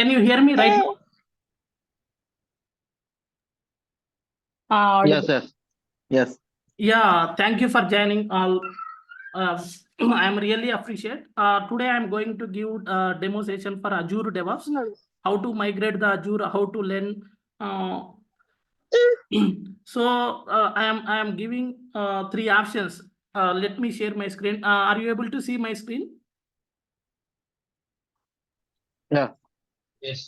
Can you hear me right now? Yes, yes, yes. Yeah, thank you for joining all. I'm really appreciate. Today I'm going to give demo session for Azure DevOps, how to migrate the Azure, how to learn. So I am giving three options. Let me share my screen. Are you able to see my screen? Yeah. Yes.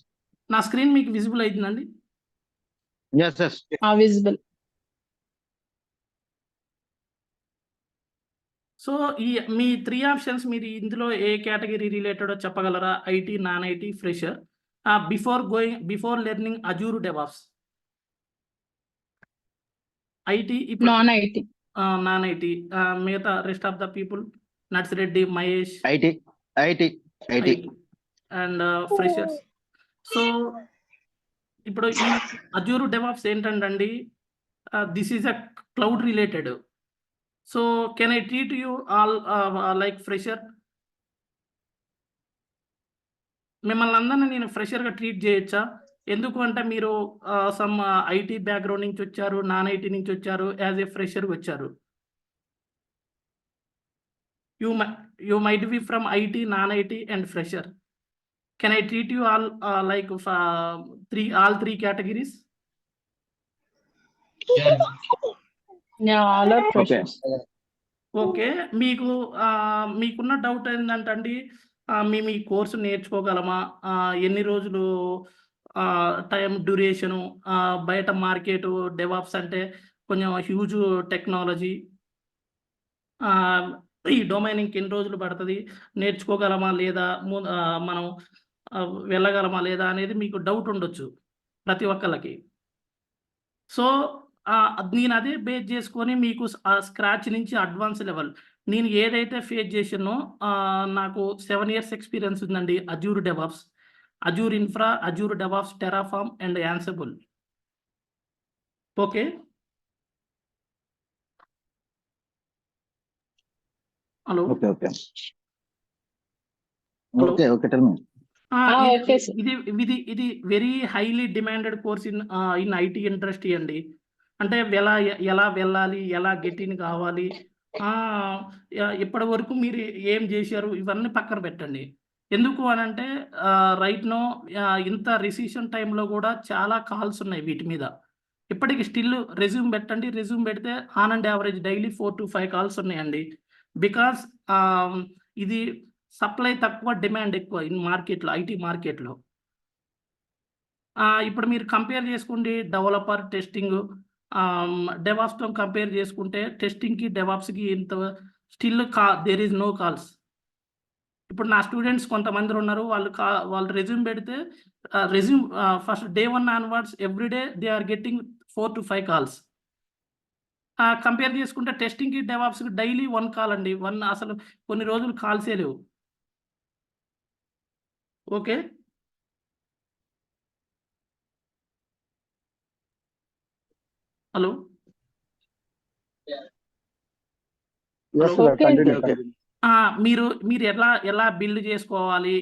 నా screen మీకు visible అవుతుందండి? Yes, yes. Visible. So ఈ మీ three options మీరు ఇందులో ఏ category రిలేటెడో చెప్పగలరా? IT, non IT, fresher. Before learning Azure DevOps. IT, Non-IT. Non IT, మిగతా rest of the people, Narsireddy, Mahesh, IT. And freshers. So ఇప్పుడు ఈ అజూర్ డెవాప్స్ ఏంటండి, this is a cloud related. So can I treat you all like fresher? మిమ్మల్ని అందరినీ నేను ఫ్రెషర్గా treat చేయొచ్చా? ఎందుకు అంటే మీరు సమ్ ఐటీ బ్యాక్గ్రౌండ్ నుంచి వచ్చారు, నాన్ ఐటీ నుంచి వచ్చారు, యాజ్ ఏ ఫ్రెషర్గా వచ్చారు. You might be from IT, non IT and fresher. Can I treat you all like all three categories? Yeah, all are freshers. Okay, మీకున్న డౌట్ ఏంటంటే మేము ఈ course నేర్చుకోగలమా, ఎన్ని రోజులు టైం డ్యూరేషను, బయట మార్కెట్ డెవాప్స్ అంటే కొంచెం హ్యూజ్ టెక్నాలజీ, ఈ డొమైనింగ్కి ఎన్ని రోజులు పడుతుంది, నేర్చుకోగలమా లేదా, మనం వెళ్ళగలమా లేదా అనేది మీకు డౌట్ ఉండొచ్చు ప్రతి ఒక్కళ్ళకి. సో నేను అదే బేస్ చేసుకొని మీకు స్క్రాచ్ నుంచి అడ్వాన్స్ లెవెల్ నేను ఏదైతే ఫేస్ చేసానో, నాకు 7 years ఎక్స్పీరియన్స్ ఉందండి Azure DevOps, Azure infra, Azure DevOps, Terraform and Ansible. Okay, hello. Okay, tell me. Okay, sir. ఇది very highly demanded course in IT industry అండి. అంటే ఎలా వెళ్ళాలి, ఎలా గెటిన్ కావాలి, ఇప్పటి వరకు మీరు ఏం చేశారు, ఇవన్నీ పక్కన పెట్టండి. ఎందుకు అని అంటే రైట్ నో ఇంత రిసీషన్ టైంలో కూడా చాలా కాల్స్ ఉన్నాయి వీటి మీద. ఇప్పటికి స్టిల్ రెజ్యూమ్ పెట్టండి, రెజ్యూమ్ పెడితే on and average daily 4 to 5 calls ఉన్నాయండి. బికాస్ ఇది సప్లై తక్కువ, డిమాండ్ ఎక్కువ ఇన్ మార్కెట్లో, ఐటీ మార్కెట్లో. ఇప్పుడు మీరు కంపేర్ చేసుకోండి డెవలపర్, టెస్టింగ్, డెవాప్స్తో కంపేర్ చేసుకుంటే టెస్టింగ్కి డెవాప్స్కి ఇంత still there is no calls. ఇప్పుడు నా స్టూడెంట్స్ కొంతమంది ఉన్నారు, వాళ్ళు రెజ్యూమ్ పెడితే resume first day 1 onwards everyday they are getting 4 to 5 calls. Compare చేసుకుంటే టెస్టింగ్కి డెవాప్స్కి డైలీ 1 కాల్ అండి. అసలు కొన్ని రోజులు కాల్సే లేవు. Okay, hello. మీరు ఎలా బిల్డ్ చేసుకోవాలి,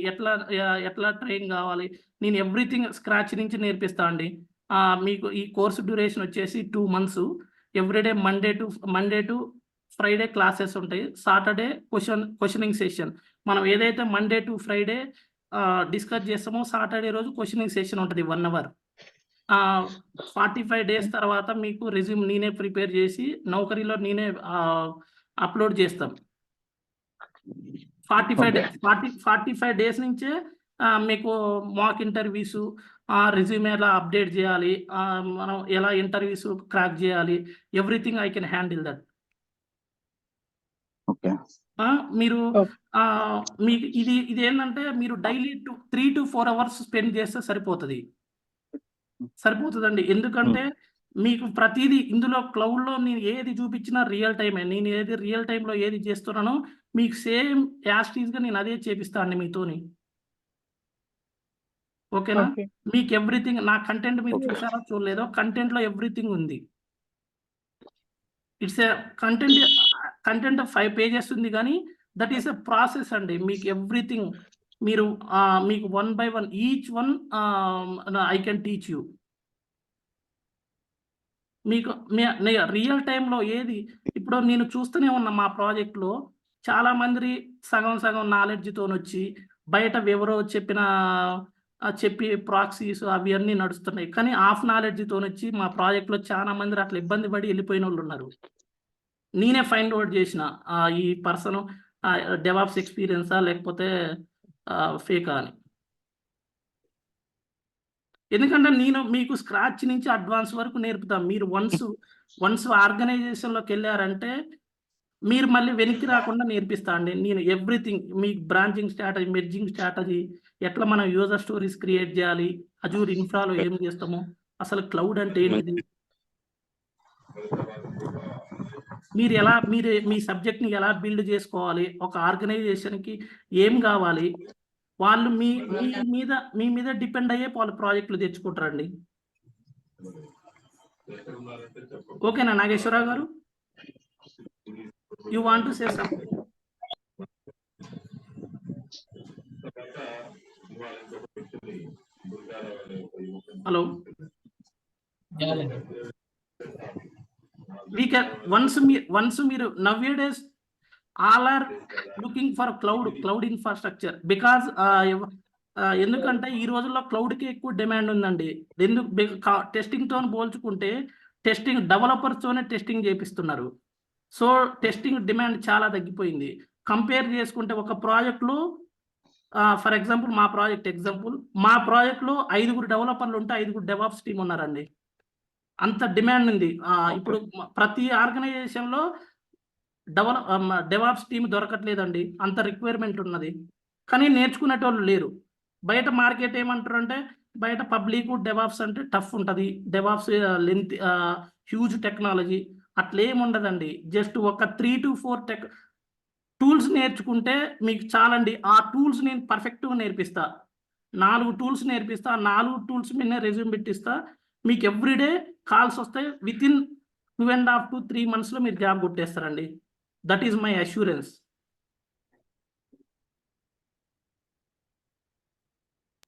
ఎట్లా ట్రైన్ కావాలి, నేను ఎవ్రీథింగ్ స్క్రాచ్ నుంచి నేర్పిస్తా అండి. మీకు ఈ కోర్సు డ్యూరేషన్ వచ్చేసి 2 months. Everyday Monday to Friday classes ఉంటాయి. Saturday questioning session. మనం ఏదైతే మండే టు ఫ్రైడే డిస్కస్ చేస్తామో సాటర్డే రోజు క్వశ్చనింగ్ సెషన్ ఉంటుంది 1 hour. 45 days తర్వాత మీకు రెజ్యూమ్ నేనే ప్రిపేర్ చేసి నౌకరీలో నేనే అప్లోడ్ చేస్తాం. 45 days నుంచే మీకు మాక్ ఇంటర్వ్యూస్, రెజ్యూమ్ ఎలా అప్డేట్ చేయాలి, మనం ఎలా ఇంటర్వ్యూస్ క్రాక్ చేయాలి, everything I can handle that. మీరు మీకు ఇది ఏంటంటే మీరు డైలీ 3 to 4 hours స్పెండ్ చేస్తే సరిపోతుందండి. ఎందుకంటే మీకు ప్రతిదీ ఇందులో క్లౌడ్లో నేను ఏది చూపించినా రియల్ టైమే. నేను ఏది రియల్ టైంలో ఏది చేస్తున్నానో మీకు సేమ్ యాస్టీస్గా నేను అదే చేపిస్తాను అండి మీతోని. ఓకేనా? మీకు ఎవ్రీథింగ్, నా కంటెంట్ మీరు చూసారో చూడలేదో, కంటెంట్లో ఎవ్రీథింగ్ ఉంది. ఇట్స్ ఏ కంటెంట్ 5 pages ఉంది, కానీ దట్ ఈస్ ఎ ప్రాసెస్ అండి. మీకు ఎవ్రీథింగ్ మీరు మీకు 1 by 1 each one I can teach you. మీకు రియల్ టైంలో ఏది ఇప్పుడు నేను చూస్తూనే ఉన్నా మా ప్రాజెక్ట్లో చాలా మంది సగం సగం నాలెడ్జ్‌తోనొచ్చి బయట ఎవరో చెప్పి ప్రాక్సీస్ అవి అన్నీ నడుస్తున్నాయి. కానీ హాఫ్ నాలెడ్జ్‌తోనొచ్చి మా ప్రాజెక్ట్‌లో చాలా మంది అట్లా ఇబ్బంది పడి వెళ్ళిపోయినోళ్ళున్నారు. నేనే ఫైండ్ ఔట్ చేసిన ఈ పర్సన్ డెవాప్స్ ఎక్స్‌పీరియన్సా లేకపోతే ఫేకా అని. ఎందుకంటే నేను మీకు స్క్రాచ్ నుంచి అడ్వాన్స్ వరకు నేర్పుతా. మీరు వన్స్ ఆర్గనైజేషన్‌లోకెళ్లారంటే మీరు మళ్ళీ వెనక్కి రాకుండా నేర్పిస్తా అండి. నేను ఎవ్రీథింగ్ మీకు బ్రాంచింగ్ స్ట్రాటజీ, మెర్జింగ్ స్ట్రాటజీ, ఎట్లా మనం యూజర్ స్టోరీస్ క్రియేట్ చేయాలి, అజూర్ ఇన్ఫ్రాలో ఏం చేస్తాము, అసలు క్లౌడ్ అంటే ఏంటిది, మీరు మీ సబ్జెక్ట్‌ని ఎలా బిల్డ్ చేసుకోవాలి, ఒక ఆర్గనైజేషన్‌కి ఏం కావాలి, వాళ్ళు మీ మీద డిపెండ్ అయ్యే వాళ్ళు ప్రాజెక్టులు తెచ్చుకుంటారండి. ఓకేనా నాగేశ్వరరావు గారు? You want to say something? Hello. we can once మీరు nowadays all are looking for cloud infrastructure because ఎందుకంటే ఈ రోజుల్లో క్లౌడ్కి ఎక్కువ డిమాండ్ ఉందండి. టెస్టింగ్ తో పోల్చుకుంటే టెస్టింగ్ డెవలపర్స్తోనే టెస్టింగ్ చేపిస్తున్నారు. సో టెస్టింగ్ డిమాండ్ చాలా తగ్గిపోయింది. కంపేర్ చేసుకుంటే ఒక ప్రాజెక్ట్లో ఫర్ ఎగ్జాంపుల్ మా ప్రాజెక్ట్లో 5 డెవలపర్లు ఉంటే 5 డెవాప్స్ టీమ్ ఉన్నారండి. అంత డిమాండ్ ఉంది. ఇప్పుడు ప్రతి ఆర్గనైజేషన్లో డెవాప్స్ టీమ్ దొరకట్లేదండి. అంత రిక్వైర్మెంట్ ఉన్నది. కానీ నేర్చుకునేటోళ్ళు లేరు. బయట మార్కెట్ ఏమంటారంటే బయట పబ్లిక్ డెవాప్స్ అంటే టఫ్ ఉంటుంది, డెవాప్స్ లెంత్ హ్యూజ్ టెక్నాలజీ అట్లేముండదండి. జస్ట్ ఒక 3 to 4 టూల్స్ నేర్చుకుంటే మీకు చాలండి. ఆ టూల్స్ నేను పర్ఫెక్ట్గా నేర్పిస్తా. 4 టూల్స్ నేర్పిస్తా. 4 టూల్స్ మీద రెజ్యూమ్ పెట్టిస్తా. మీకు ఎవ్రీడే కాల్స్ వస్తాయి. వితిన్ 2.5 to 3 months మీరు జాబ్ కొట్టేస్తారండి. That is my assurance.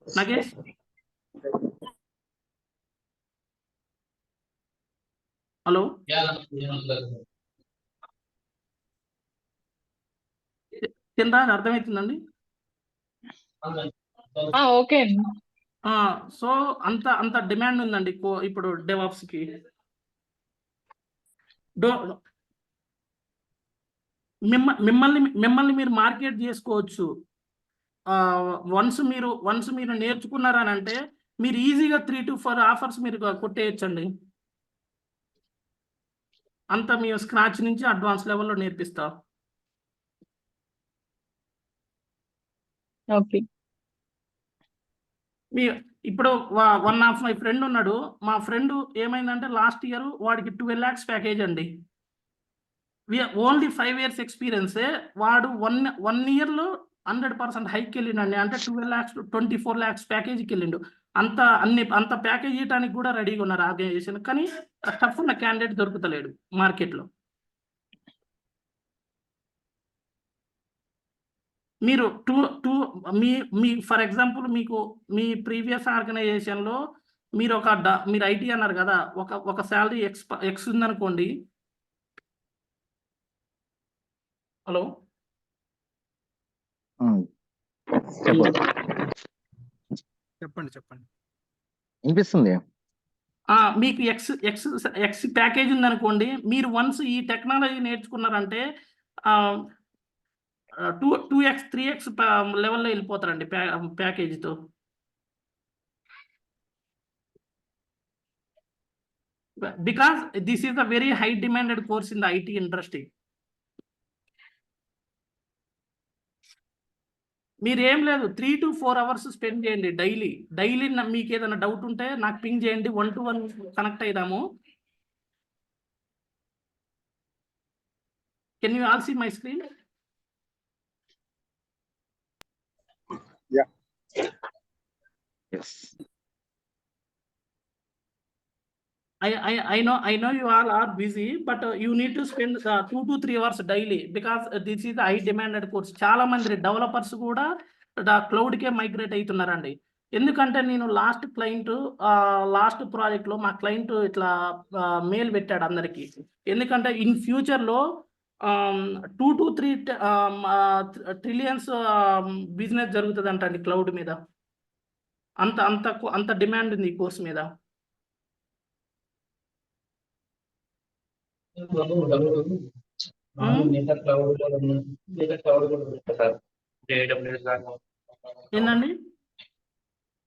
Nagesh hello. కింద అర్థమవుతుందండి? ఓకే. సో అంత డిమాండ్ ఉందండి ఇప్పుడు డెవాప్స్కి. మిమ్మల్ని మీరు మార్కెట్ చేసుకోవచ్చు. వన్స్ మీరు నేర్చుకున్నారని అంటే మీరు ఈజీగా 3 to 4 ఆఫర్స్ మీరు కొట్టేయచ్చండి. అంత మేము స్క్రాచ్ నుంచి అడ్వాన్స్ లెవెల్లో నేర్పిస్తా. ఓకే. ఇప్పుడు వన్ ఆఫ్ మై ఫ్రెండ్ ఉన్నాడు. మా ఫ్రెండ్ ఏమైందంటే లాస్ట్ ఇయర్ వాడికి 12 lakhs ప్యాకేజ్ అండి. Only 5 years ఎక్స్పీరియన్సే. వాడు 1 yearలో 100% హైక్ వెళ్ళిండండి. అంటే 12 lakhs to 24 lakhs ప్యాకేజీకి వెళ్ళిండు. అంత ప్యాకేజ్ ఇవ్వడానికి కూడా రెడీగా ఉన్నారు ఆర్గనైజేషన్. కానీ టఫ్ ఉన్న క్యాండిడేట్ దొరుకుతలేడు మార్కెట్లో. మీరు మీ ఫర్ ఎగ్జాంపుల్ మీకు మీ ప్రీవియస్ ఆర్గనైజేషన్లో మీరు మీరు ఐటీ అన్నారు కదా, ఒక శాలరీ ఎక్స్ ఉందనుకోండి. హలో. చెప్పండి. వినిపిస్తుంది. మీకు ఎక్స్ ప్యాకేజ్ ఉందనుకోండి. మీరు వన్స్ ఈ టెక్నాలజీ నేర్చుకున్నారంటే 2x 3x లెవెల్లో వెళ్ళిపోతారండి ప్యాకేజీతో. Because this is the very high demanded course in the IT industry. మీరేం లేదు 3 to 4 hours స్పెండ్ చేయండి డైలీ. మీకు ఏదైనా డౌట్ ఉంటే నాకు పింగ్ చేయండి. 1-to-1 కనెక్ట్ అయిదాము. Can you all see my screen? Yes. I know you all are busy, but you need to spend 2 to 3 hours daily because this is the high demanded course. చాలా మంది developers కూడా క్లౌడ్కే migrate అవుతున్నారండి. ఎందుకంటే నేను last ప్రాజెక్ట్లో మా client ఇట్లా mail పెట్టాడు అందరికీ. ఎందుకంటే ఇన్ ఫ్యూచర్లో 2 to 3 ట్రిలియన్స్ బిజినెస్ జరుగుతుందంటండి క్లౌడ్ మీద. అంత డిమాండ్ ఉంది ఈ కోర్స్ మీద. ఏందండి?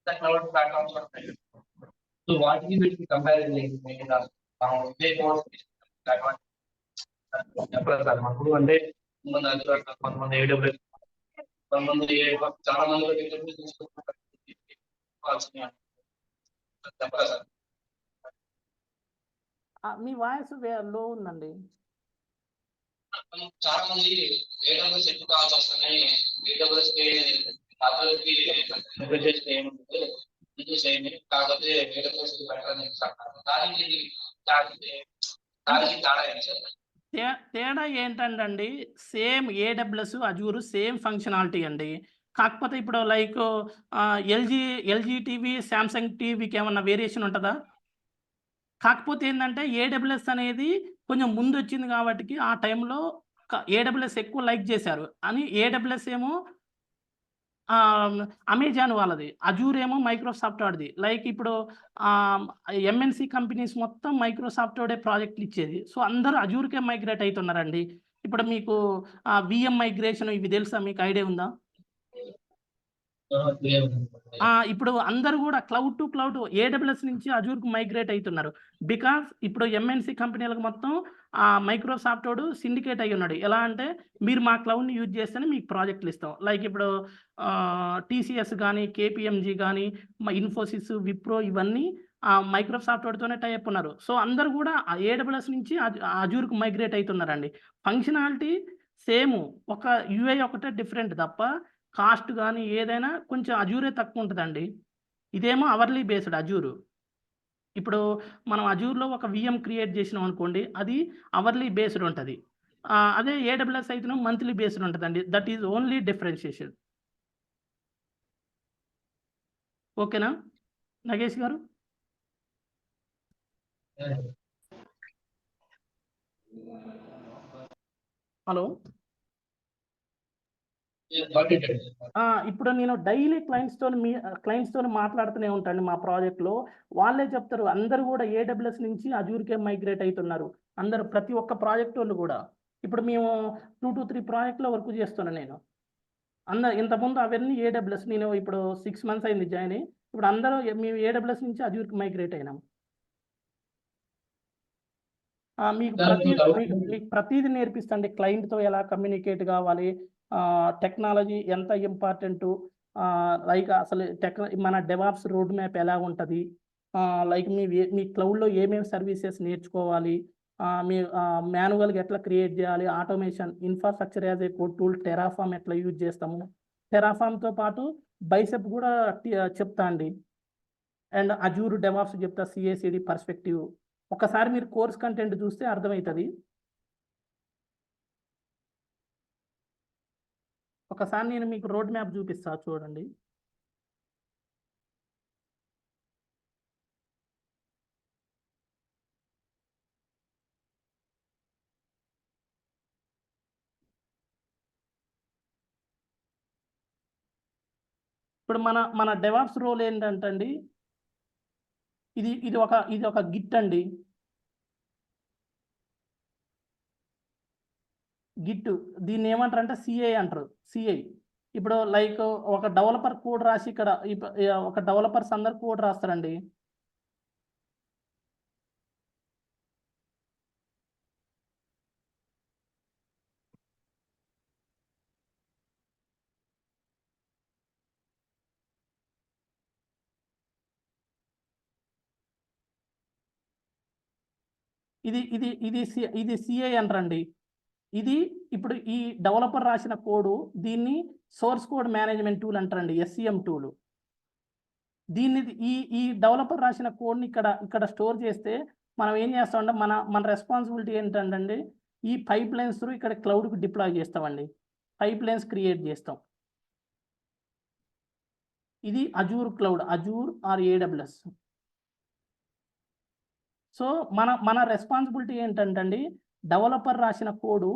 క్లౌడ్ ప్లాట్ఫామ్స్ ఉంటాయి. సో వాటికి వీటికి కంపారిజన్ చెప్పలేదు సార్ మాకు. అంటే కొంతమంది AWS, కొంతమంది చాలా మంది చెప్పలేదు సార్. మీ వాయిస్ లో ఉందండి. చాలా మంది AWS ఎక్కువ కావాల్సి వస్తున్నాయి. AWS కి అభివృద్ధికి ఏముంటుంది కాకపోతే AWS దానికి తేడా ఏంటి సార్? తేడా ఏంటండి, same AWS Azure same functionality అండి. కాకపోతే ఇప్పుడు లైక్ ఎల్జీ టీవీ, శాంసంగ్ టీవీకి ఏమన్నా వేరియేషన్ ఉంటుందా? కాకపోతే ఏంటంటే AWS అనేది కొంచెం ముందు వచ్చింది కాబట్టి ఆ టైంలో AWS ఎక్కువ లైక్ చేశారు అని. AWS ఏమో అమెజాన్ వాళ్ళది, అజూర్ ఏమో మైక్రోసాఫ్ట్ వాడిది. లైక్ ఇప్పుడు MNC కంపెనీస్ మొత్తం మైక్రోసాఫ్ట్ వాడే ప్రాజెక్టులు ఇచ్చేది. సో అందరూ అజూర్కే మైగ్రేట్ అవుతున్నారండి. ఇప్పుడు మీకు VM మైగ్రేషన్ ఇవి తెలుసా? మీకు ఐడియా ఉందా? ఇప్పుడు అందరూ కూడా క్లౌడ్ టు క్లౌడ్ AWS నుంచి అజూర్కు మైగ్రేట్ అవుతున్నారు. బికాస్ ఇప్పుడు MNC కంపెనీలకు మొత్తం మైక్రోసాఫ్ట్ వాడు సిండికేట్ అయ్యి ఉన్నాడు. ఎలా అంటే మీరు మా క్లౌడ్ని యూజ్ చేస్తేనే మీకు ప్రాజెక్టులు ఇస్తాం. లైక్ ఇప్పుడు TCS కానీ, KPMG కానీ, ఇన్ఫోసిస్, విప్రో ఇవన్నీ మైక్రోసాఫ్ట్ వాడితోనే టైప్ ఉన్నారు. సో అందరూ కూడా AWS నుంచి అజూర్కు మైగ్రేట్ అవుతున్నారండి. ఫంక్షనాలిటీ సేమ్, ఒక UI ఒకటే డిఫరెంట్ తప్ప కాస్ట్ కానీ ఏదైనా కొంచెం అజూరే తక్కువ ఉంటుందండి. ఇదేమో అవర్లీ బేస్డ్ అజూరు. ఇప్పుడు మనం అజూర్లో ఒక VM క్రియేట్ చేసినాం అనుకోండి, అది అవర్లీ బేస్డ్ ఉంటుంది. అదే AWS అయితేనే మంత్లీ బేస్డ్ ఉంటుందండి. That is only differentiation. ఓకేనా నగేష్ గారు? హలో. ఇప్పుడు నేను డైలీ క్లయింట్స్తో మాట్లాడుతూనే ఉంటాను మా ప్రాజెక్ట్లో. వాళ్ళే చెప్తారు అందరూ కూడా AWS నుంచి అజూర్కే మైగ్రేట్ అవుతున్నారు. అందరూ ప్రతి ఒక్క ప్రాజెక్ట్ వాళ్ళు కూడా. ఇప్పుడు మేము 2 to 3 ప్రాజెక్ట్లో వర్క్ చేస్తున్నాను నేను. ఇంతకుముందు అవన్నీ AWS. నేను ఇప్పుడు 6 months అయింది జాయిన్ అయ్యి. ఇప్పుడు అందరూ మేము AWS నుంచి అజూర్కి మైగ్రేట్ అయినాం. మీకు ప్రతిదీ నేర్పిస్తండి. క్లయింట్తో ఎలా కమ్యూనికేట్ కావాలి, టెక్నాలజీ ఎంత ఇంపార్టెంటు, లైక్ అసలు మన డెవాప్స్ రోడ్ మ్యాప్ ఎలా ఉంటుంది, లైక్ మీ క్లౌడ్లో ఏమేమి సర్వీసెస్ నేర్చుకోవాలి, మీ మాన్యువల్గా ఎట్లా క్రియేట్ చేయాలి, automation, infrastructure as a code tool Terraform ఎట్లా యూజ్ చేస్తాము. టెరాఫామ్తో పాటు బైసెప్ కూడా చెప్తా అండి. అండ్ అజూర్ డెవాప్స్ చెప్తా, CI/CD పర్స్పెక్టివ్. ఒకసారి మీరు కోర్స్ కంటెంట్ చూస్తే అర్థమవుతుంది. ఒకసారి నేను మీకు రోడ్ మ్యాప్ చూపిస్తా చూడండి. ఇప్పుడు మన డెవాప్స్ రోల్ ఏంటంటే ఇది ఒక గిట్ అండి. గిట్ దీన్ని ఏమంటారు అంటే CI అంటారు. CI ఇప్పుడు లైక్ ఒక డెవలపర్ కోడ్ రాసి ఇక్కడ ఒక డెవలపర్స్ అందరు కోడ్ రాస్తారండి. ఇది CI అంటారండి. ఇది ఇప్పుడు ఈ డెవలపర్ రాసిన కోడు, దీన్ని సోర్స్ కోడ్ మేనేజ్మెంట్ టూల్ అంటారండి, SCM టూల్. దీన్ని ఈ డెవలపర్ రాసిన కోడ్ని ఇక్కడ స్టోర్ చేస్తే మనం ఏం చేస్తామంటే మన రెస్పాన్సిబిలిటీ ఏంటంటే ఈ పైప్ లైన్స్ త్రూ ఇక్కడ క్లౌడ్కి డిప్లాయ్ చేస్తామండి. పైప్ లైన్స్ క్రియేట్ చేస్తాం. ఇది Azure cloud, Azure or AWS. So మన రెస్పాన్సిబిలిటీ ఏంటంటే అండి, డెవలపర్ రాసిన కోడు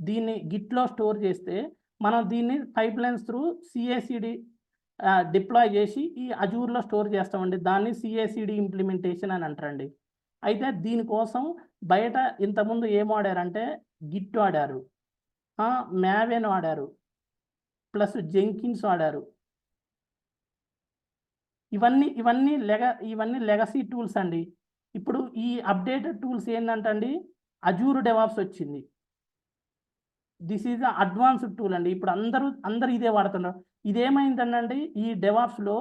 దీన్ని గిట్లో స్టోర్ చేస్తే మనం దీన్ని pipe lines through CACD deploy చేసి ఈ అజూర్లో స్టోర్ చేస్తామండి. దాన్ని CACD ఇంప్లిమెంటేషన్ అని అంటారండి. అయితే దీనికోసం బయట ఇంతకుముందు ఏం వాడారంటే గిట్ వాడారు, మ్యావెన్ వాడారు, ప్లస్ జెంకిన్స్ వాడారు. ఇవన్నీ లెగసీ టూల్స్ అండి. ఇప్పుడు ఈ అప్డేటెడ్ టూల్స్ ఏంటంటే అండి అజూర్ డెవాప్స్ వచ్చింది. This is the advanced tool అండి. ఇప్పుడు అందరూ ఇదే వాడుతున్నారు. ఇదేమైందండి, ఈ డెవాప్స్లో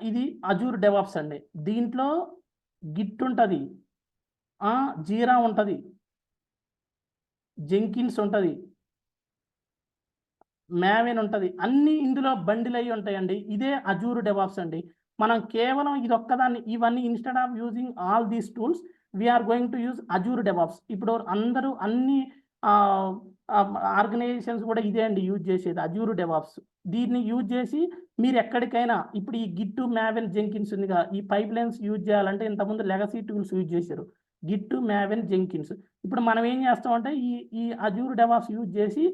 ఇది అజూర్ డెవాప్స్ అండి. దీంట్లో గిట్ ఉంటుంది, జీరా ఉంటుంది, జెంకిన్స్ ఉంటుంది, మ్యావెన్ ఉంటుంది, అన్నీ ఇందులో బండిల్ అయ్యి ఉంటాయండి. ఇదే అజూర్ డెవాప్స్ అండి. మనం కేవలం ఇది ఒక్కదాన్ని, ఇవన్నీ instead of using all these tools we're going to use Azure DevOps. ఇప్పుడు అన్ని ఆర్గనైజేషన్స్ కూడా ఇదే అండి యూజ్ చేసేది, అజూర్ డెవాప్స్. దీన్ని యూజ్ చేసి మీరు ఎక్కడికైనా ఇప్పుడు ఈ గిట్, మ్యావెన్, జెంకిన్స్ ఉందిగా, ఈ పైప్ లైన్స్ యూజ్ చేయాలంటే ఇంతకుముందు లెగసీ టూల్స్ యూజ్ చేశారు, గిట్, మ్యావెన్, జెంకిన్స్. ఇప్పుడు మనం ఏం చేస్తామంటే ఈ అజూర్ డెవాప్స్ యూజ్ చేసి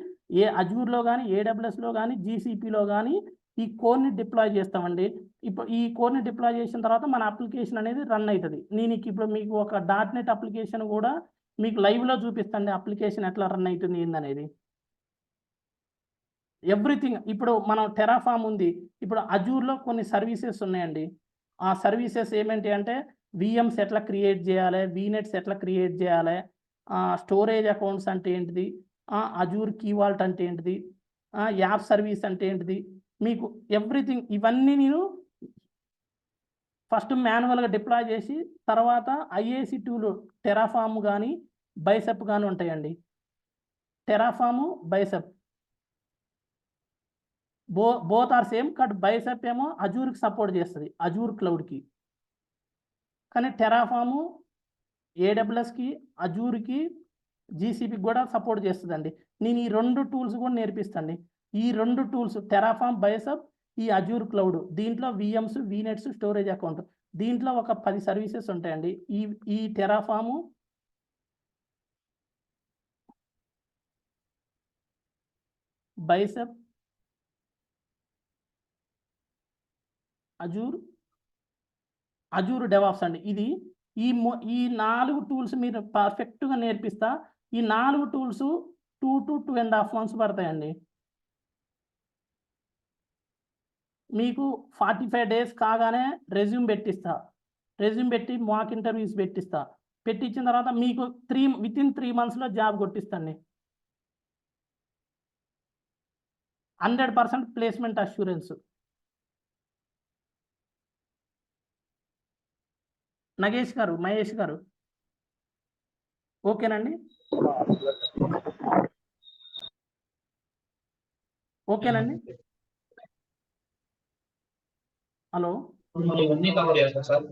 అజూర్లో కానీ, AWSలో కానీ, GCPలో కానీ ఈ కోడ్ని డిప్లాయ్ చేస్తామండి. ఇప్పుడు ఈ కోడ్ని డిప్లాయ్ చేసిన తర్వాత మన అప్లికేషన్ అనేది రన్ అవుతుంది. నేను ఇప్పుడు మీకు ఒక .NET అప్లికేషన్ కూడా మీకు లైవ్లో చూపిస్తాండి, అప్లికేషన్ ఎట్లా రన్ అవుతుంది ఏందనేది. ఎవ్రీథింగ్. ఇప్పుడు మనం టెరాఫామ్ ఉంది, ఇప్పుడు అజూర్లో కొన్ని సర్వీసెస్ ఉన్నాయండి. ఆ సర్వీసెస్ ఏమేంటి అంటే VMs ఎట్లా క్రియేట్ చేయాలి, VNets ఎట్లా క్రియేట్ చేయాలి, స్టోరేజ్ అకౌంట్స్ అంటే ఏంటిది, అజూర్ కీ వాల్ట్ అంటే ఏంటిది, యాప్ సర్వీస్ అంటే ఏంటిది, మీకు ఎవ్రీథింగ్ ఇవన్నీ నేను ఫస్ట్ మాన్యువల్గా డిప్లాయ్ చేసి తర్వాత IAC టూల్ టెరాఫామ్ కానీ బైసెప్ కానీ ఉంటాయండి. Terraform, Bicep both are same. కట్ బైసెప్ ఏమో అజూర్కి సపోర్ట్ చేస్తుంది, అజూర్ క్లౌడ్కి. కానీ టెరాఫాము AWSకి, అజూర్కి, GCPకి కూడా సపోర్ట్ చేస్తుందండి. నేను ఈ 2 టూల్స్ కూడా నేర్పిస్తాండి. ఈ 2 టూల్స్ టెరాఫామ్, బైసెప్, ఈ అజూర్ క్లౌడ్, దీంట్లో VMs, VNets, స్టోరేజ్ అకౌంట్, దీంట్లో ఒక 10 సర్వీసెస్ ఉంటాయండి. ఈ టెరాఫాము, బైసెప్, అజూర్ డెవాప్స్ అండి. ఈ 4 టూల్స్ మీరు పర్ఫెక్ట్గా నేర్పిస్తా. ఈ 4 టూల్స్ 2 to 2.5 months పడతాయండి. మీకు 45 days కాగానే రెజ్యూమ్ పెట్టిస్తా. రెజ్యూమ్ పెట్టి మాక్ ఇంటర్వ్యూస్ పెట్టిస్తా. పెట్టించిన తర్వాత మీకు వితిన్ 3 monthsలో జాబ్ కొట్టిస్తాండి. 100% ప్లేస్మెంట్ అష్యూరెన్స్. నగేష్ గారు, మహేష్ గారు, ఓకేనండి? ఓకేనండి? హలో, ఇవన్నీ కవర్ చేస్తా సార్.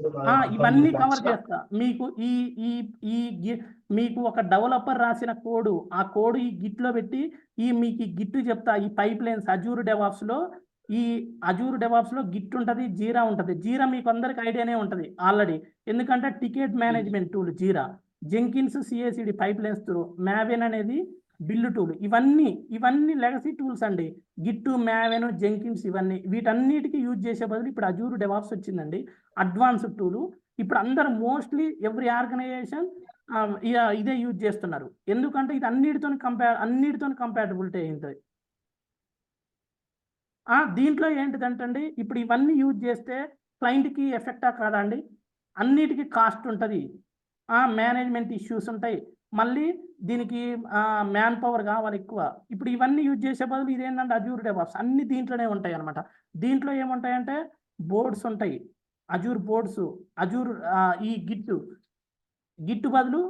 ఇవన్నీ కవర్ చేస్తా. మీకు మీకు ఒక డెవలపర్ రాసిన కోడ్, ఆ కోడ్ ఈ గిట్లో పెట్టి మీకు ఈ గిట్ చెప్తా. ఈ పైప్ లైన్స్ అజూర్ డెవాప్స్లో గిట్ ఉంటుంది, జీరా ఉంటుంది. జీరా మీకు అందరికి ఐడియానే ఉంటుంది ఆల్రెడీ, ఎందుకంటే ticket management tool Jira. Jenkins CACD pipelines through, Maven అనేది బిల్లు టూల్. ఇవన్నీ లెగసీ టూల్స్ అండి. గిట్, మ్యావెన్, జెంకిన్స్ వీటన్నిటికీ యూజ్ చేసే బదులు ఇప్పుడు అజూర్ డెవాప్స్ వచ్చిందండి, అడ్వాన్స్డ్ టూలు. ఇప్పుడు అందరు మోస్ట్లీ ఎవ్రీ ఆర్గనైజేషన్ ఇదే యూజ్ చేస్తున్నారు. ఎందుకంటే ఇది అన్నిటితో కంపాటబిలిటీ అయింది. దీంట్లో ఏంటిదంటే ఇప్పుడు ఇవన్నీ యూజ్ చేస్తే క్లయింట్కి ఎఫెక్టా కాదా అండి? అన్నిటికీ కాస్ట్ ఉంటుంది, మేనేజ్మెంట్ ఇష్యూస్ ఉంటాయి, మళ్ళీ దీనికి మ్యాన్ పవర్ కావాలి ఎక్కువ. ఇప్పుడు ఇవన్నీ యూజ్ చేసే బదులు ఇదేంటంటే అజూర్ డెవాప్స్ అన్ని దీంట్లోనే ఉంటాయి అనమాట. దీంట్లో ఏముంటాయంటే బోర్డ్స్ ఉంటాయి, అజూర్ బోర్డ్స్, అజూర్ ఈ గిట్ బదులు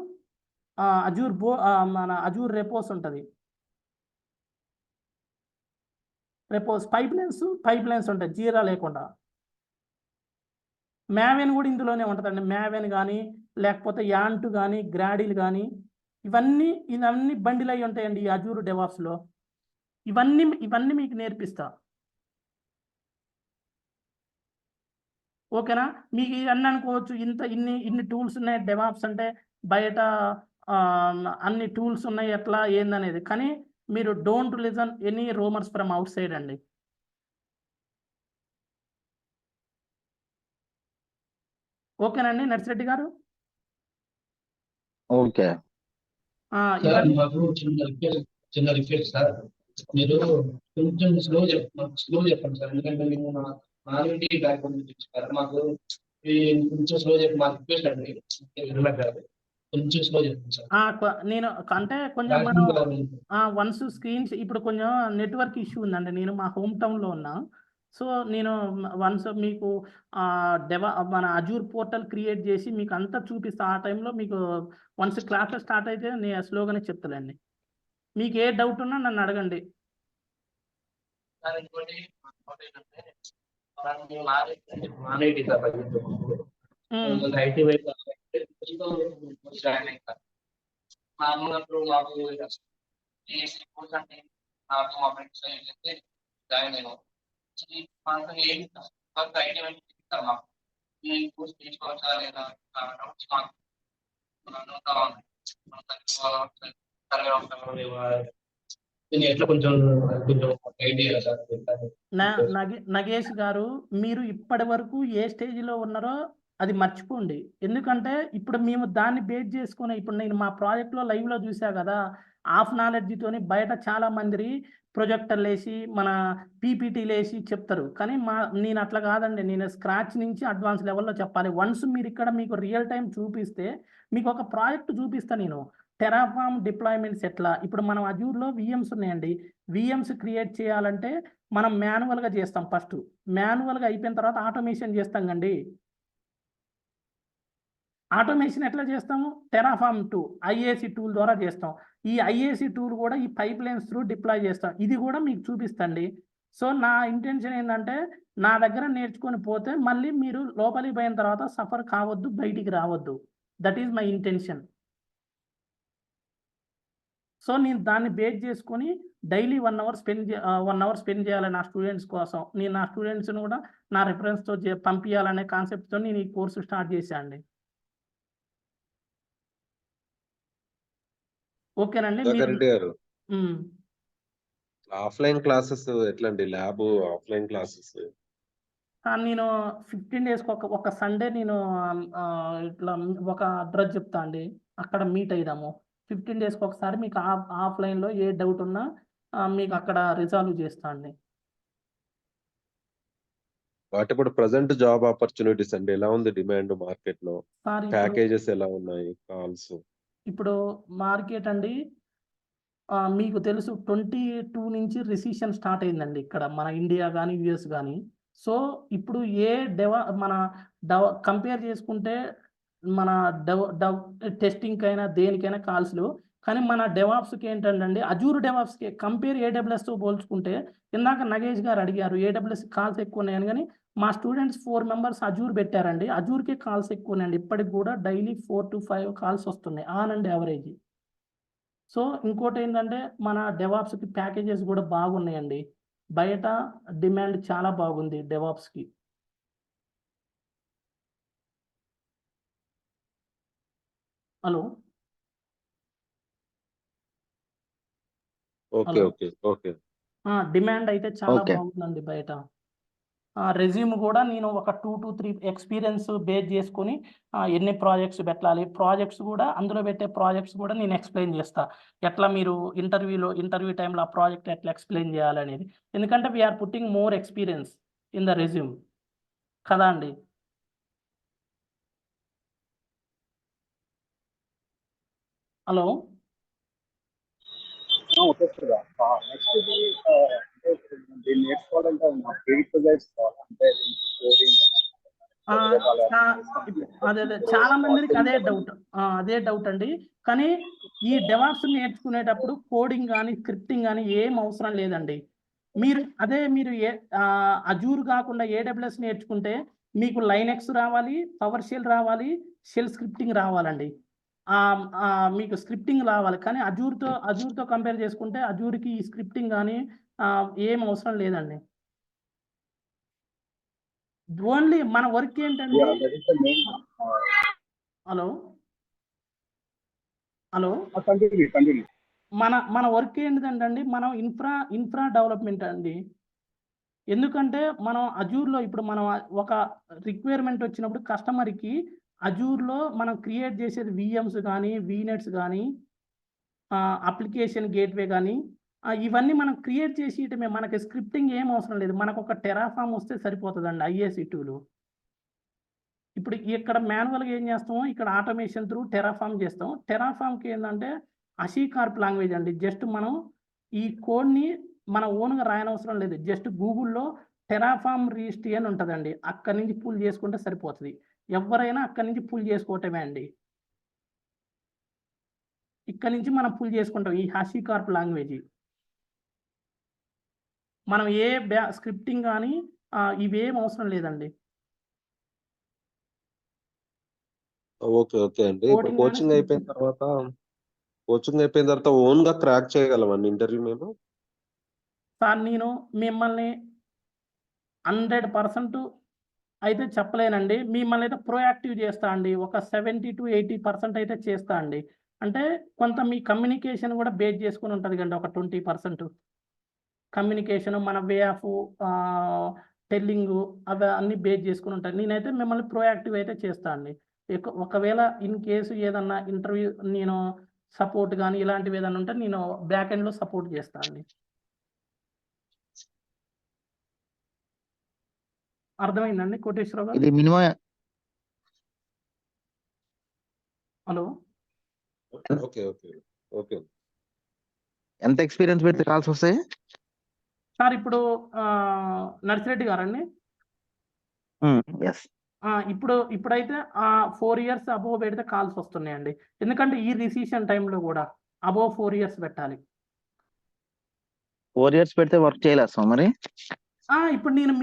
మన అజూర్ రెపోస్ ఉంటుంది. రెపోస్ పైప్ లైన్స్ ఉంటాయి జీరా లేకుండా. మ్యావెన్ కూడా ఇందులోనే ఉంటుందండి. మ్యావెన్ కానీ లేకపోతే యాంట్ కానీ, గ్రాడిల్ కానీ, ఇవన్నీ బండిల్ అయి ఉంటాయండి ఈ అజూర్ డెవాప్స్లో. ఇవన్నీ మీకు నేర్పిస్తా. ఓకేనా? మీకు ఇవన్నీ అనుకోవచ్చు ఇన్ని టూల్స్ ఉన్నాయి డెవాప్స్ అంటే బయట అన్ని టూల్స్ ఉన్నాయి ఎట్లా ఏందనేది. కానీ మీరు don't listen any rumours from out side అండి. ఓకేనండి నర్సిరెడ్డి గారు? ఓకే. సార్ ఇవన్నీ మాకు చిన్న రిక్వెస్ట్ సార్, మీరు కొంచెం స్లో చెప్పండి సార్, ఎందుకంటే మేము నాలుగింటి బ్యాక్గ్రౌండ్ నుంచి వచ్చారు. మాకు కొంచెం స్లో చెప్పి మా రిక్వెస్ట్ అండి, కాదు కొంచెం స్లో చెప్పండి సార్. నేను అంటే కొంచెం మనం వన్స్ స్క్రీన్స్ ఇప్పుడు కొంచెం నెట్వర్క్ ఇష్యూ ఉందండి. నేను మా హోమ్ టౌన్లో ఉన్నా. సో నేను వన్స్ మీకు మన అజూర్ పోర్టల్ క్రియేట్ చేసి మీకు అంతా చూపిస్తా. ఆ టైంలో మీకు వన్స్ క్లాసెస్ స్టార్ట్ అయితే నేను స్లోగానే చెప్తానండి. మీకు ఏ డౌట్ ఉన్నా నన్ను అడగండి. ఐటీ వైపు జాయిన్ అవుతారు. నార్మల్ మాకు నాకు మా ఫ్రెండ్స్ అయితే జాయిన్ అయినాం. ఐటీ వైపు చెప్తారు మాకు ఈ కోర్స్ తీసుకోవచ్చా లేదా డౌట్స్ మాకు ఎట్లా కొంచెం ఐడియా సార్. నగేష్ గారు, మీరు ఇప్పటి వరకు ఏ స్టేజ్లో ఉన్నారో అది మర్చిపోండి. ఎందుకంటే ఇప్పుడు మేము దాన్ని బేస్ చేసుకుని ఇప్పుడు నేను మా ప్రాజెక్ట్లో లైవ్లో చూసా కదా, హాఫ్ నాలెడ్జ్తోని బయట చాలా మంది ప్రొజెక్టర్లు వేసి మన పీపీటీలు వేసి చెప్తారు. కానీ నేను అట్లా కాదండి. నేను స్క్రాచ్ నుంచి అడ్వాన్స్ లెవెల్లో చెప్పాలి. వన్స్ మీరు ఇక్కడ మీకు రియల్ టైం చూపిస్తే మీకు ఒక ప్రాజెక్ట్ చూపిస్తాను నేను. టెరాఫార్మ్ డిప్లాయ్మెంట్స్ ఎట్లా, ఇప్పుడు మనం అజూర్లో విఎమ్స్ ఉన్నాయండి. విఎమ్స్ క్రియేట్ చేయాలంటే మనం మాన్యువల్గా చేస్తాం. ఫస్ట్ మాన్యువల్గా అయిపోయిన తర్వాత ఆటోమేషన్ చేస్తాం కండి. ఆటోమేషన్ ఎట్లా చేస్తాము? టెరాఫార్మ్ 2 ఐఏసి టూల్ ద్వారా చేస్తాం. ఈ ఐఏసి టూల్ కూడా ఈ పైప్ లైన్స్ త్రూ డిప్లాయ్ చేస్తాం. ఇది కూడా మీకు చూపిస్తండి. సో నా ఇంటెన్షన్ ఏంటంటే నా దగ్గర నేర్చుకొని పోతే మళ్ళీ మీరు లోపలికి పోయిన తర్వాత సఫర్ కావద్దు, బయటికి రావద్దు. That is my intention. So నేను దాన్ని బేస్ చేసుకొని డైలీ 1 అవర్ స్పెండ్ చేయాలి నా స్టూడెంట్స్ కోసం. నేను నా స్టూడెంట్స్ని కూడా నా రిఫరెన్స్తో పంపించాలనే కాన్సెప్ట్తో నేను ఈ కోర్సు స్టార్ట్ చేశాను అండి. ఓకేనండి. రెడ్డి గారు, ఆఫ్లైన్ క్లాసెస్ ఎట్లండి? ల్యాబ్ ఆఫ్లైన్ క్లాసెస్ నేను 15 డేస్కి ఒక సండే నేను ఇట్లా ఒక అడ్రస్ చెప్తా అండి. అక్కడ మీట్ అయిదాము. 15 డేస్కి ఒకసారి మీకు ఆఫ్లైన్లో ఏ డౌట్ ఉన్నా మీకు అక్కడ రిజాల్వ్ చేస్తా అండి. వాటి ఇప్పుడు ప్రజెంట్ జాబ్ ఆపర్చునిటీస్ అండి ఎలా ఉంది డిమాండ్ మార్కెట్ లో? సార్ ప్యాకేజెస్ ఎలా ఉన్నాయి? కాల్స్ ఇప్పుడు మార్కెట్ అండి మీకు తెలుసు 22 నుంచి రిసెషన్ స్టార్ట్ అయిందండి ఇక్కడ మన ఇండియా కానీ యుఎస్ కానీ. సో ఇప్పుడు కంపేర్ చేసుకుంటే మన టెస్టింగ్కైనా దేనికైనా కాల్స్లు. కానీ మన డెవాప్స్కి ఏంటంటే అజూర్ డెవాప్స్కి కంపేర్ ఏడబ్ల్యూఎస్తో పోల్చుకుంటే ఇందాక నగేష్ గారు అడిగారు ఏడబ్ల్యూఎస్ కాల్స్ ఎక్కువ ఉన్నాయని. కానీ మా స్టూడెంట్స్ 4 మెంబర్స్ అజూర్ పెట్టారండి. అజూర్కే కాల్స్ ఎక్కువ ఉన్నాయండి. ఇప్పటికి కూడా డైలీ 4 to 5 కాల్స్ వస్తున్నాయి ఆన్ అండ్ యావరేజ్. సో ఇంకోటి ఏంటంటే మన డెవాప్స్కి ప్యాకేజెస్ కూడా బాగున్నాయండి. బయట డిమాండ్ చాలా బాగుంది డెవాప్స్కి. Hello okay okay okay. Demand అయితే చాలా ఓకే. బాగుందండి బయట. రెజ్యూమ్ కూడా నేను ఒక 2 to 3 ఎక్స్పీరియన్స్ బేస్ చేసుకొని ఎన్ని ప్రాజెక్ట్స్ పెట్టాలి, ప్రాజెక్ట్స్ కూడా అందులో పెట్టే ప్రాజెక్ట్స్ కూడా నేను ఎక్స్ప్లెయిన్ చేస్తా. ఎట్లా మీరు ఇంటర్వ్యూ టైంలో ఆ ప్రాజెక్ట్ ఎట్లా ఎక్స్ప్లెయిన్ చేయాలనేది. ఎందుకంటే we're putting more experience in the resume కదా అండి. హలో నెక్స్ట్ దీన్ని నేర్చుకోవాలంటే ప్రీరిక్విజైట్స్ అంటే అదే చాలా మందికి అదే డౌట్ అండి. కానీ ఈ డెవాప్స్ నేర్చుకునేటప్పుడు కోడింగ్ కానీ స్క్రిప్టింగ్ కానీ ఏం అవసరం లేదండి. మీరు అజూర్ కాకుండా ఏడబ్ల్యూఎస్ నేర్చుకుంటే మీకు లైనెక్స్ రావాలి, పవర్ షెల్ రావాలి, షెల్ స్క్రిప్టింగ్ రావాలండి. మీకు స్క్రిప్టింగ్ రావాలి. కానీ అజూర్‌తో కంపేర్ చేసుకుంటే అజూర్‌కి ఈ స్క్రిప్టింగ్ గాని ఏం అవసరం లేదండి. ఓన్లీ మన వర్క్ ఏంటంటే Yeah, that is the main. Hello. Hello. Continue. మన వర్క్ ఏంటిదంటే మనం ఇన్ఫ్రా డెవలప్‌మెంట్ అండి. ఎందుకంటే మనం అజూర్‌లో ఇప్పుడు మనం ఒక రిక్వైర్మెంట్ వచ్చినప్పుడు కస్టమర్‌కి అజూర్‌లో మనం క్రియేట్ చేసేది వీఎమ్స్ గానీ, వీనెట్స్ గానీ, అప్లికేషన్ గేట్‌వే గానీ, ఇవన్నీ మనం క్రియేట్ చేసి ఇయటమే. మనకి స్క్రిప్టింగ్ ఏం అవసరం లేదు. మనకొక టెరాఫార్మ్ వస్తే సరిపోతదండి ఐఏసీ టూలు. ఇప్పుడు ఇక్కడ మాన్యువల్‌గా ఏం చేస్తాము, ఇక్కడ ఆటోమేషన్ త్రూ టెరాఫార్మ్ చేస్తాం. టెరాఫార్మ్‌కి ఏందంటే అషీకార్ప్ లాంగ్వేజ్ అండి. జస్ట్ మనం ఈ కోడ్‌ని మన ఓన్‌గా రాయనవసరం లేదు. జస్ట్ గూగుల్‌లో టెరాఫార్మ్ రీస్టీ అని ఉంటదండి. అక్కడి నుంచి పుల్ చేసుకుంటే సరిపోతది. ఎవ్వరైనా అక్కడి నుంచి పుల్ చేసుకోవటమే అండి. ఇక్కడి నుంచి మనం పుల్ చేసుకుంటాం ఈ హషీకార్ప్ లాంగ్వేజ్. మనం ఏ స్క్రిప్టింగ్ గానీ ఇవేం అవసరం లేదండి. ఓకే. ఓకే అండి. ఇప్పుడు కోచింగ్ అయిపోయిన తర్వాత ఓన్‌గా క్రాక్ చేయగలమండి ఇంటర్వ్యూ మేము? సార్ నేను మిమ్మల్ని 100% అయితే చెప్పలేనండి. మిమ్మల్ని అయితే ప్రొయాక్టివ్ చేస్తా అండి. ఒక 70-80% అయితే చేస్తా అండి. అంటే కొంత మీ కమ్యూనికేషన్ కూడా బేస్ చేసుకొని ఉంటది కదండీ. ఒక 20% కమ్యూనికేషన్, మన వే ఆఫ్ టెల్లింగు అన్నీ బేస్ చేసుకొని ఉంటాయి. నేనైతే మిమ్మల్ని ప్రొయాక్టివ్ అయితే చేస్తా అండి. ఒకవేళ ఇన్ కేస్ ఏదన్నా ఇంటర్వ్యూ నేను సపోర్ట్ గానీ ఇలాంటివి ఏదన్నా ఉంటే నేను బ్యాక్ ఎండ్‌లో సపోర్ట్ చేస్తా అండి. అర్థమైందండి కోటేశ్వరరావు గారు? ఇది minimum hello. Okay. Okay. Okay. ఎంత ఎక్స్‌పీరియన్స్ పెడితే కాల్స్ వస్తాయి? సార్ ఇప్పుడు నర్సిరెడ్డి గారండి? యెస్. ఇప్పుడైతే 4 ఇయర్స్ అబోవ్ పెడితే కాల్స్ వస్తున్నాయండి. ఎందుకంటే ఈ రిసిషన్ టైమ్‌లో గూడా అబోవ్ 4 ఇయర్స్ పెట్టాలి. 4 ఇయర్స్ పెడితే వర్క్ చేయలేస్తాం మరి? ఇప్పుడు నేను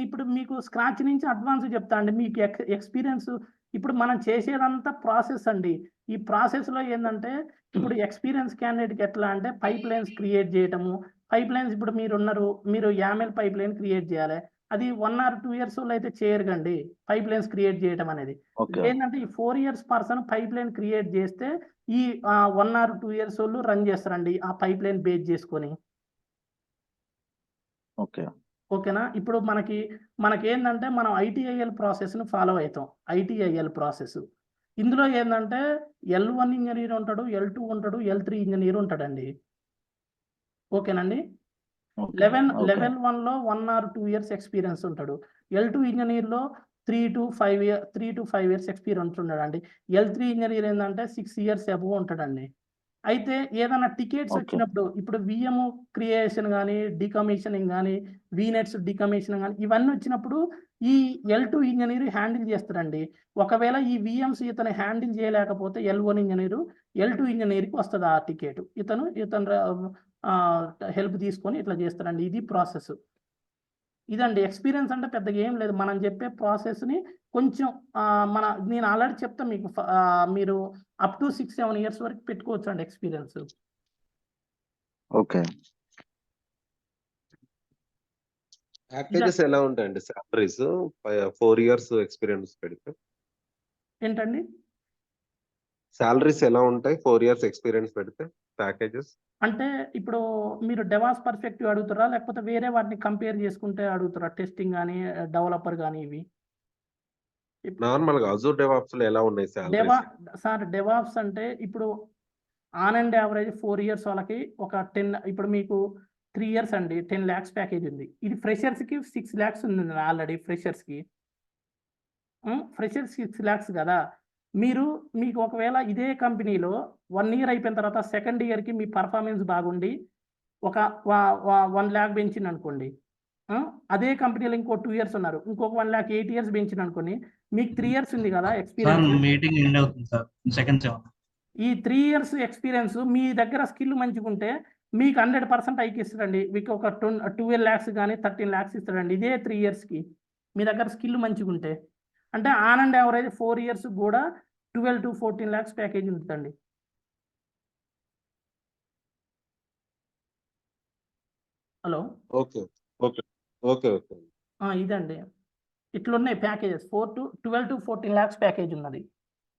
ఇప్పుడు మీకు స్క్రాచ్ నుంచి అడ్వాన్స్ చెప్తా అండి. మీకు ఎక్స్‌పీరియన్స్ ఇప్పుడు మనం చేసేదంతా ప్రాసెస్ అండి. ఈ ప్రాసెస్‌లో ఏందంటే ఇప్పుడు ఎక్స్‌పీరియన్స్ క్యాండిడేట్‌కి ఎట్లా అంటే పైప్‌లైన్స్ క్రియేట్ చేయటము. పైప్‌లైన్స్ ఇప్పుడు మీరు యామెల్ పైప్‌లైన్ క్రియేట్ చేయాలి. అది 1 ఆర్ 2 ఇయర్సోళ్ళు అయితే చేయరుగండి. పైప్‌లైన్స్ క్రియేట్ చేయటం అనేది. ఓకే. ఏందంటే ఈ 4 ఇయర్స్ పర్సన్ పైప్‌లైన్ క్రియేట్ చేస్తే ఈ 1 ఆర్ 2 ఇయర్సోళ్ళు రన్ చేస్తారండి. ఆ పైప్‌లైన్ బేస్ చేసుకొని. ఓకే. ఓకేనా? ఇప్పుడు మనకేందంటే మనం ఐటీఐఎల్ ప్రాసెస్‌ని ఫాలో అయితాం. ITIL process. ఇందులో ఏందంటే L1 ఇంజినీర్ ఉంటాడు, L2 ఉంటాడు, L3 ఇంజినీర్ ఉంటాడండి. ఓకేనండి? ఓకే. Level okay. 1లో 1 ఆర్ 2 ఇయర్స్ ఎక్స్‌పీరియన్స్ ఉంటాడు. L2 ఇంజినీర్‌లో 3-5 ఇయర్స్ ఎక్స్‌పీరియన్స్ ఉంటాడండి. L3 ఇంజినీర్ ఏందంటే 6 ఇయర్స్ అబోవ్ ఉంటాడండి. అయితే ఏదన్నా టికెట్స్ ఓకే. వచ్చినప్పుడు ఇప్పుడు వీఎం క్రియేషన్ గానీ, డీకమిషనింగ్ గానీ, వీనెట్స్ డీకమిషనింగ్ గానీ ఇవన్నీ వచ్చినప్పుడు ఈ L2 ఇంజినీర్ హ్యాండిల్ చేస్తాడండి. ఒకవేళ ఈ వీఎంస్ ఇతను హ్యాండిల్ చేయలేకపోతే L1 ఇంజినీరు, L2 ఇంజినీర్‌కి వస్తది ఆ టికెట్. ఇతను హెల్ప్ తీసుకొని ఇట్లా చేస్తాడండి. ఇది ప్రాసెస్. ఇదండి ఎక్స్‌పీరియన్స్ అంటే పెద్దగా ఏం లేదు. మనం చెప్పే ప్రాసెస్‌ని కొంచెం నేను ఆల్రెడీ చెప్తా మీకు మీరు అప్ టు 6-7 ఇయర్స్ వరకు పెట్టుకోవచ్చండి ఎక్స్‌పీరియన్స్. ఓకే. ప్యాకేజెస్ ఎలా ఉంటాయండి సాలరీస్ 4 ఇయర్స్ ఎక్స్‌పీరియన్స్ పెడితే? ఏంటండి? సాలరీస్ ఎలా ఉంటాయి 4 ఇయర్స్ ఎక్స్‌పీరియన్స్ పెడితే ప్యాకేజెస్? అంటే ఇప్పుడు మీరు డెవాస్ పర్స్పెక్టివ్ అడుగుతారా? లేకపోతే వేరే వాటిని కంపేర్ చేసుకుంటే అడుగుతారా? టెస్టింగ్ గాని, డెవలపర్ గాని ఇవి? నార్మల్‌గా అజూర్ డెవాప్స్‌లో ఎలా ఉన్నాయి సాలరీస్? సార్ డెవాప్స్ అంటే ఇప్పుడు ఆన్ అండ్ యావరేజ్ 4 ఇయర్స్ వాళ్ళకి ఒక 10 ఇప్పుడు మీకు 3 ఇయర్స్ అండి 10 లాక్స్ ప్యాకేజ్ ఉంది. ఇది ఫ్రెషర్స్‌కి 6 లాక్స్ ఉందండి ఆల్రెడీ ఫ్రెషర్స్‌కి. ఫ్రెషర్స్ 6 లాక్స్ గదా! మీకు ఒకవేళ ఇదే కంపెనీలో 1 ఇయర్ అయిపోయిన తర్వాత సెకండ్ ఇయర్‌కి మీ పెర్ఫార్మన్స్ బాగుండి ఒక 1 లాక్ పెంచిందనుకోండి. అదే కంపెనీలో ఇంకో 2 ఇయర్స్ ఉన్నారు. ఇంకొక 1,80,000 ఇయర్స్ పెంచిందనుకోండి. మీకు 3 ఇయర్స్ ఉంది గదా! Sir experience. మీటింగ్ ఎండ్ అవుతుంది సార్. సెకండ్స్ ఈ 3 ఇయర్స్ ఎక్స్‌పీరియన్స్ మీ దగ్గర స్కిల్ మంచిగుంటే మీకు 100% హైక్ ఇస్తాడండి. మీకు ఒక 12 లాక్స్ గాని, 13 లాక్స్ ఇస్తాడండి. ఇదే 3 ఇయర్స్‌కి. మీ దగ్గర స్కిల్ మంచిగుంటే. అంటే ఆన్ అండ్ యావరేజ్ 4 ఇయర్స్ గూడా 12 to 14 lakhs ప్యాకేజ్ ఉంటుందండి. Hello okay okay okay okay ఇదండి ఇట్లున్నాయి ప్యాకేజెస్ 12 to 14 lakhs ప్యాకేజ్ ఉన్నది.